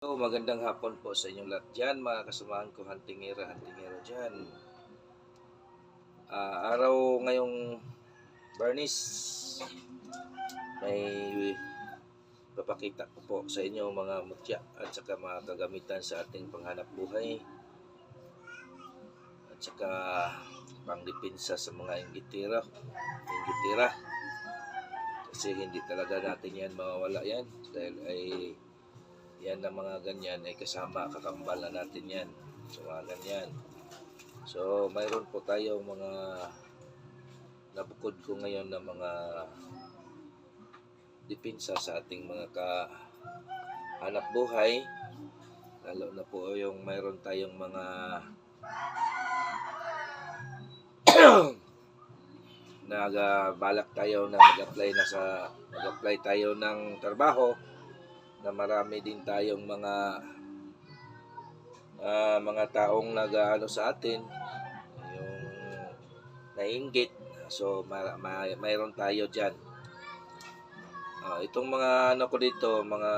Hello, magandang hapon po sa inyong lahat dyan, mga kasamahan ko, hantingera dyan. Araw ngayong Bernis, may papakita ko po sa inyo mga mutya at saka mga kagamitan sa ating panghanap buhay at saka pangdepensa sa mga inggitira. Kasi hindi talaga natin yan mawawala yan dahil ay yan na mga ganyan ay kasama, kakambal na natin yan. So mga ganyan. So mayroon po tayong mga nabukod ko ngayon na mga depensa sa ating mga kahanap buhay. Lalo na po yung mayroon tayong mga nagbalak tayo na mag-apply tayo ng trabaho na marami din tayong mga taong nag-ano sa atin, yung nainggit. So mayroon tayo diyan. Itong mga ano ko dito, mga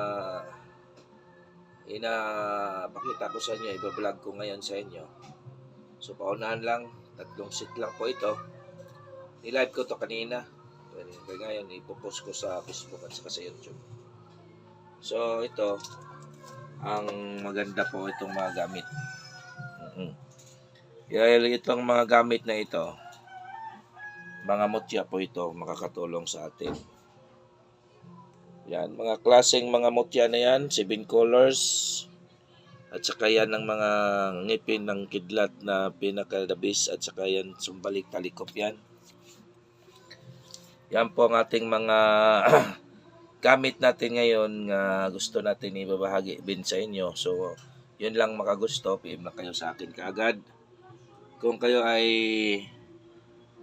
pakita ko sa inyo, i-vlog ko ngayon sa inyo. So paunahan lang, 3 sheet lang po ito. I-live ko to kanina. Kaya ngayon ipopost ko sa Facebook at saka sa YouTube. So ito ang maganda po itong mga gamit. Dahil itong mga gamit na ito, mga mutya po ito, makakatulong sa atin. Yan, mga klaseng mga mutya na yan, 7 colors. At saka yan ang mga ngipin ng kidlat na pinakadabis at saka yan sumbalik talikop yan. Yan po ang ating mga gamit natin ngayon nga gusto natin ibabahagi din sa inyo. So, yun lang makagusto, PM na kayo sa akin kaagad. Kung kayo ay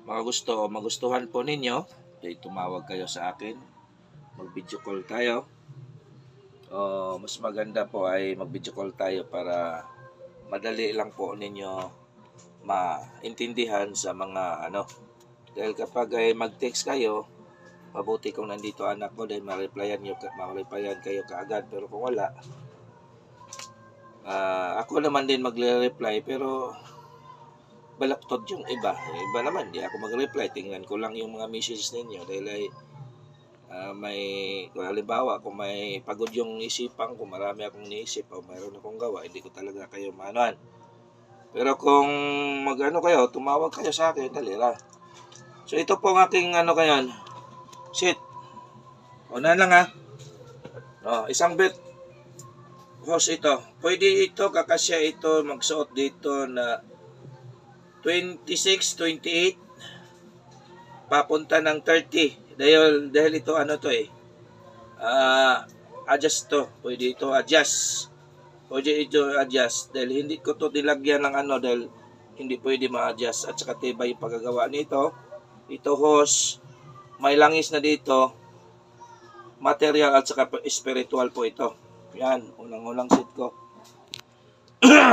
makagusto o magustuhan po ninyo, ay tumawag kayo sa akin. Mag-video call tayo. O mas maganda po ay mag-video call tayo para madali lang po ninyo maintindihan sa mga ano. Dahil kapag ay mag-text kayo, mabuti kung nandito anak ko dahil ma-replyan kayo kaagad. Pero kung wala, ako naman din magre-reply pero balaktod yung iba. Iba naman, di ako mag-reply. Tingnan ko lang yung mga messages ninyo dahil ay kung halimbawa, kung may pagod yung isipan, kung marami akong niisip o mayroon akong gawa, hindi ko talaga kayo maanuhan. Pero kung mag-ano kayo, tumawag kayo sa akin, dalira. So ito po ang aking sheet. Una lang isang bit hose ito. Pwede ito, kakasya ito, magsuot dito na 26, 28, papunta ng 30. Dahil ito adjust to. Pwede ito adjust. Dahil hindi ko to nilagyan ng dahil hindi pwede ma-adjust. At saka tibay yung pagkagawa nito. Ito hose, may langis na dito, material at saka spiritual po ito. Yan, unang set ko.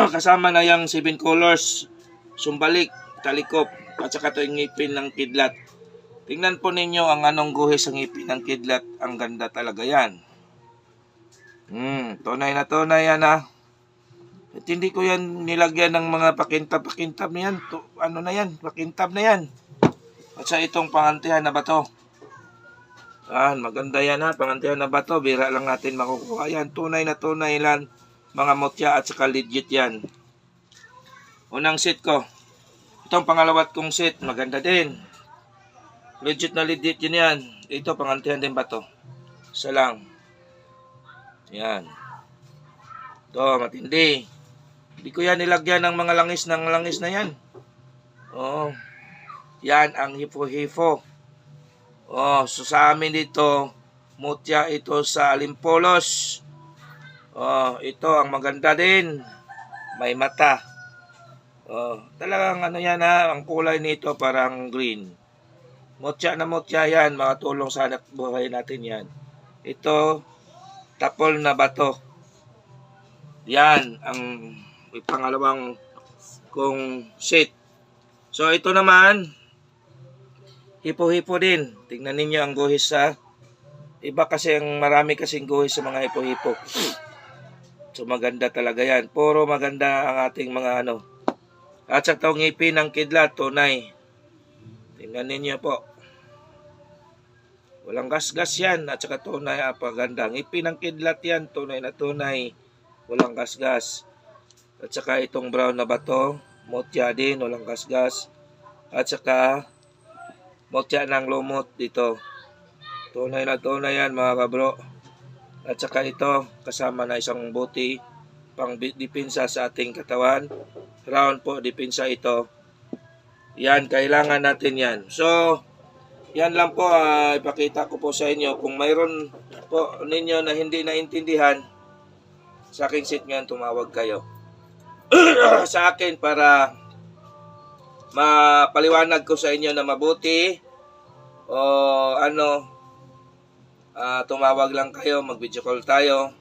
Kasama na yung 7 colors, sumbalik, talikop, at saka ito yung ngipin ng kidlat. Tingnan po ninyo ang anong guhis sa ngipin ng kidlat. Ang ganda talaga yan. Tunay na tunay yan At hindi ko yan nilagyan ng mga pakintab na yan. Pakintab na yan. At sa itong pangantihan na bato. Maganda yan pangantihan na bato. Bira lang natin makukuha yan. Tunay na tunay lang. Mga mutya at saka legit yan. Unang set ko. Itong pangalawat kong set. Maganda din. Legit na legit yun yan. Ito pangantihan din bato. Isa lang. Yan. Ito matindi. Hindi ko yan nilagyan ng mga langis na yan. Yan ang hipo-hipo. So sa amin dito, mutya ito sa Alimpolos. Ito ang maganda din. May mata. Talagang ang kulay nito parang green. Mutya na mutya yan, makatulong sa anak buhay natin yan. Ito, tapol na bato. Yan ang pangalawang kong sheet. So ito naman, hipo-hipo din. Tingnan ninyo ang guhis sa iba kasi marami kasing guhis sa mga hipo-hipo. So maganda talaga yan. Puro maganda ang ating mga ano. At sa itong ngipin ng kidlat, tunay. Tingnan ninyo po. Walang gasgas yan. At saka tunay, paganda. Ngipin ng kidlat yan, tunay na tunay. Walang gasgas. At saka itong brown na bato, mutya din, walang gasgas. At saka mutya ng lumot dito. Tunay na tunay yan mga kabro. At saka ito, kasama na isang buti pang dipinsa sa ating katawan. Round po, dipinsa ito. Yan, kailangan natin yan. So, yan lang po, ipakita ko po sa inyo. Kung mayroon po ninyo na hindi naintindihan, sa aking sit ngayon, tumawag kayo. Sa akin para mapaliwanag ko sa inyo na mabuti o ano, tumawag lang kayo, mag-video call tayo.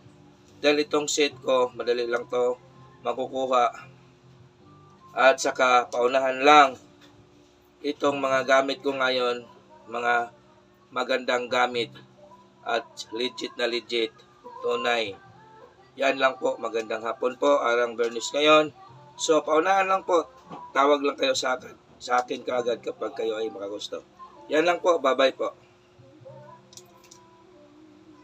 Dahil itong set ko, madali lang to makukuha. At saka paunahan lang itong mga gamit ko ngayon, mga magandang gamit at legit na legit, tunay. Yan lang po, magandang hapon po, arang Bernis ngayon. So paunahan lang po, tawag lang kayo sa akin kaagad kapag kayo ay makagusto. Yan lang po, bye-bye po.